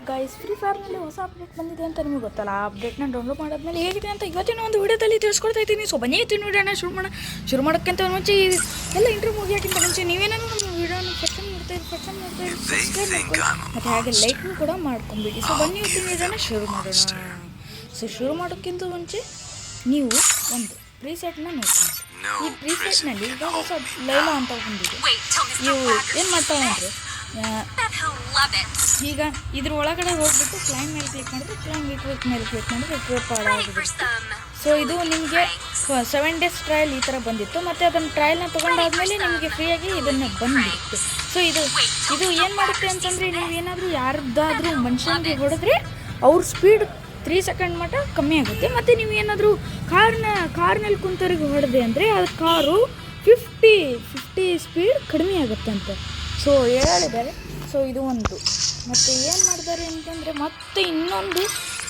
Guys, free ಫೈರ್ನಲ್ಲಿ ಹೊಸ update ಬಂದಿದೆ ಅಂತ ನಿಮಗೆ ಗೊತ್ತಲ್ಲ. ಆ ಅಪ್ಡೇಟ್ನ ಡೌನ್ಲೋಡ್ ಮಾಡಾದ್ಮೇಲೆ ಹೇಗಿದೆ ಅಂತ ಇವತ್ತಿನ ಒಂದು ವಿಡಿಯೋದಲ್ಲಿ ತಿಳಿಸ್ಕೊಡ್ತಾ ಇದ್ದೀನಿ. ಸೊ ಬನ್ನಿ ವಿಡಿಯೋನ ಶುರು ಮಾಡೋಕ್ಕಿಂತ ಮುಂಚೆ ಎಲ್ಲ ಇಂಟ್ರ್ಯೂ ಮುಗಿಯೋಕ್ಕಿಂತ ಮುಂಚೆ ನೀವೇನಾದ್ರು ನಮ್ಮ ವಿಡಿಯೋನ ಫಸ್ಟ್ ನೋಡ್ತಾ ಇರಿ ಮತ್ತು ಹಾಗೆ ಲೈಕ್ನು ಕೂಡ ಮಾಡ್ಕೊಂಬಿಡಿ. ಸೊ ಬನ್ನಿ ಇವತ್ತಿನ ವಿಡಿಯೋನ ಶುರು ಮಾಡೋಣ. ಸೊ ಶುರು ಮಾಡೋಕ್ಕಿಂತ ಮುಂಚೆ ನೀವು ಒಂದು ಪ್ರೀಸೆಟ್ನ ನೋಡ್ತೀನಿ. ಈ ಪ್ರೀಸೆಟ್ನಲ್ಲಿ ಈಗ ಹೊಸ ಲೈಲಾ ಅಂತ ಬಂದಿದೆ. ನೀವು ಏನು ಮಾಡ್ತಾವೆ ಅಂದರೆ, ಈಗ ಇದ್ರ ಒಳಗಡೆ ಹೋಗ್ಬಿಟ್ಟು ಕ್ಲೈಮ್ ಮೇಲೆ ಕ್ಲಿಕ್ ಮಾಡಿದ್ರೆ ಕ್ಲೈಮ್ ಮೇಲೆ ಕ್ಲಿಕ್ ಮಾಡಿದ್ರೆ ರೆಕಾರ್ಡ್ ಆಗಿಬಿಡುತ್ತೆ. ಸೊ ಇದು ನಿಮಗೆ 7 days ಟ್ರಯಲ್ ಈ ಥರ ಬಂದಿತ್ತು. ಮತ್ತು ಅದನ್ನು ಟ್ರಯಲ್ನ ತೊಗೊಂಡಾದ್ಮೇಲೆ ನಿಮಗೆ ಫ್ರೀಯಾಗಿ ಇದನ್ನು ಬಂದುಬಿಡುತ್ತೆ. ಸೊ ಇದು ಏನು ಮಾಡುತ್ತೆ ಅಂತಂದರೆ, ನೀವೇನಾದರೂ ಯಾರ್ದಾದ್ರೂ ಮನುಷ್ಯನಿಗೆ ಹೊಡೆದ್ರೆ ಅವ್ರ ಸ್ಪೀಡ್ 3 ಸೆಕೆಂಡ್ ಮಟ್ಟ ಕಮ್ಮಿ ಆಗುತ್ತೆ. ಮತ್ತು ನೀವು ಏನಾದರೂ ಕಾರ್ನಲ್ಲಿ ಕುಂತವ್ರಿಗೆ ಹೊಡೆದೆ ಅಂದರೆ ಅದು ಕಾರು 50 ಸ್ಪೀಡ್ ಕಡಿಮೆ ಆಗುತ್ತಂತೆ. ಸೊ ಹೇಳಿದ್ದಾರೆ. ಸೊ ಇದು ಒಂದು. ಮತ್ತು ಏನು ಮಾಡಿದ್ದಾರೆ ಅಂತಂದರೆ, ಮತ್ತೆ ಇನ್ನೊಂದು,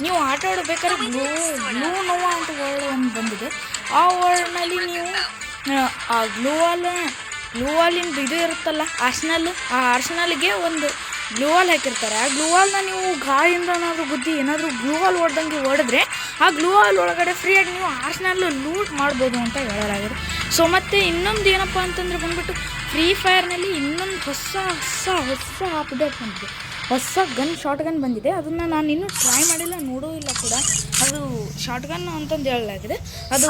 ನೀವು ಆಟ ಆಡಬೇಕಾದ್ರೆ ಗ್ಲೂ ನೋವಾ ಅಂತ ವರ್ಡ್ ಒಂದು ಬಂದಿದೆ. ಆ ವರ್ಡ್ನಲ್ಲಿ ನೀವು ಆ ಗ್ಲೂವಾಲಿಂದು ಇದು ಇರುತ್ತಲ್ಲ, ಆರ್ಸನಲ್ಗೆ ಒಂದು ಗ್ಲೂವಾಲ್ ಹಾಕಿರ್ತಾರೆ. ಆ ಗ್ಲೂವಾಲ್ನ ನೀವು ಗಾಯಿಂದ ಏನಾದರೂ ಗುದ್ದಿ ಏನಾದರೂ ಗ್ಲೂವಾಲ್ ಹೊಡೆದ್ರೆ ಆ ಗ್ಲೂವಾಲ್ ಒಳಗಡೆ ಫ್ರೀಯಾಗಿ ನೀವು ಆರ್ಸನಲ್ಲು ಲೂಟ್ ಮಾಡ್ಬೋದು ಅಂತ ಹೇಳಲಾಗಿದೆ. ಸೊ ಮತ್ತು ಇನ್ನೊಂದು ಏನಪ್ಪ ಅಂತಂದರೆ ಬಂದ್ಬಿಟ್ಟು, ಫ್ರೀ ಫೈರ್ನಲ್ಲಿ ಇನ್ನೊಂದು ಹೊಸ ಅಪ್ಡೇಟ್ ಬಂದಿದೆ. ಹೊಸ ಶಾರ್ಟ್ ಗನ್ ಬಂದಿದೆ. ಅದನ್ನು ನಾನು ಇನ್ನೂ ಟ್ರೈ ಮಾಡಿಲ್ಲ, ನೋಡೂ ಇಲ್ಲ ಕೂಡ. ಅದು ಶಾರ್ಟ್ ಗನ್ ಅಂತಂದು ಹೇಳಲಾಗಿದೆ. ಅದು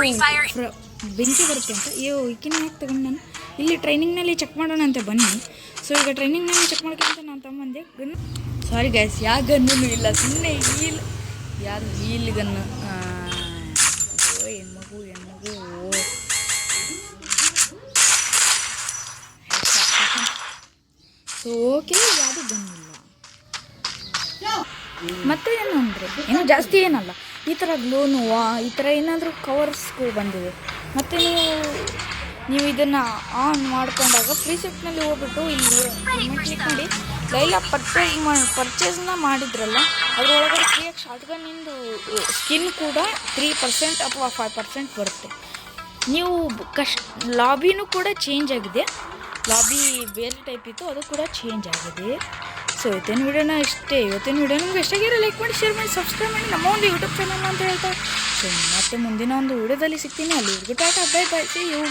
ಬೆಂಕಿ ಬರುತ್ತೆ ಅಂತ. ಈಗಿನ ಯಾಕೆ ತಗೊಂಡು ನಾನು ಇಲ್ಲಿ ಟ್ರೈನಿಂಗ್ನಲ್ಲಿ ಚೆಕ್ ಮಾಡೋಣ ಅಂತ ಬನ್ನಿ. ಸೊ ಈಗ ಟ್ರೈನಿಂಗ್ನಲ್ಲಿ ಚೆಕ್ ಮಾಡೋಕ್ಕಂತ ನಾನು ತಗೊಂಬಂದೆ ಗನ್. ಸಾರಿ ಗೈಸ್, ಯಾವ ಗನ್ನೂ ಇಲ್ಲ, ಸುಮ್ಮನೆ ವೀಲ್ ಗನ್ನು. ಹೆಣ್ಮಗು ಸೊ ಓಕೆ, ಯಾವುದು ಗನ್ನಿಲ್ಲ. ಮತ್ತೆ ಏನು ಅಂದರೆ, ಏನು ಜಾಸ್ತಿ ಏನಲ್ಲ, ಈ ಥರ ಗ್ಲೋನುವಾ ಈ ಥರ ಏನಾದರೂ ಕವರ್ಸ್ಗಳು ಬಂದಿದೆ. ಮತ್ತು ನೀವು ಇದನ್ನು ಆನ್ ಮಾಡ್ಕೊಂಡಾಗ ಪ್ರೀಸೆಟ್ನಲ್ಲಿ ಹೋಗ್ಬಿಟ್ಟು ಇಲ್ಲಿ ಕ್ಲಿಕ್ ಮಾಡಿ ಲೈಲಾ ಪರ್ಚೇಸ್ನ ಮಾಡಿದ್ರಲ್ಲ, ಅದರೊಳಗಡೆ ಫ್ರೀಯಾಗಿ ಶಾರ್ಟ್ಗನ್ನಿಂದು ಸ್ಕಿನ್ ಕೂಡ 3% ಅಥವಾ 5% ಬರುತ್ತೆ. ನೀವು ಲಾಬಿನೂ ಕೂಡ ಚೇಂಜ್ ಆಗಿದೆ. ಲಾಬಿ ಬೇರೆ ಟೈಪ್ ಇತ್ತು, ಅದು ಕೂಡ ಚೇಂಜ್ ಆಗಿದೆ. ಸೊ ಇವತ್ತಿನ ವಿಡಿಯೋನ ಇಷ್ಟೇ. ಇವತ್ತಿನ ವಿಡಿಯೋ ನಿಮ್ಗೆ ಎಷ್ಟಾಗಿರೋ ಲೈಕ್ ಮಾಡಿ, ಶೇರ್ ಮಾಡಿ, ಸಬ್ಸ್ಕ್ರೈಬ್ ಮಾಡಿ ನಮ್ಮ ಒಂದು ಯೂಟ್ಯೂಬ್ ಚಾನಲ್ ಅಂತ ಹೇಳ್ತಾ. ಸೊ ಮತ್ತೆ ಮುಂದಿನ ಒಂದು ವಿಡಿಯೋದಲ್ಲಿ ಸಿಗ್ತೀನಿ. ಅಲ್ಲಿವರೆಗೂ tata, bye bye, see you.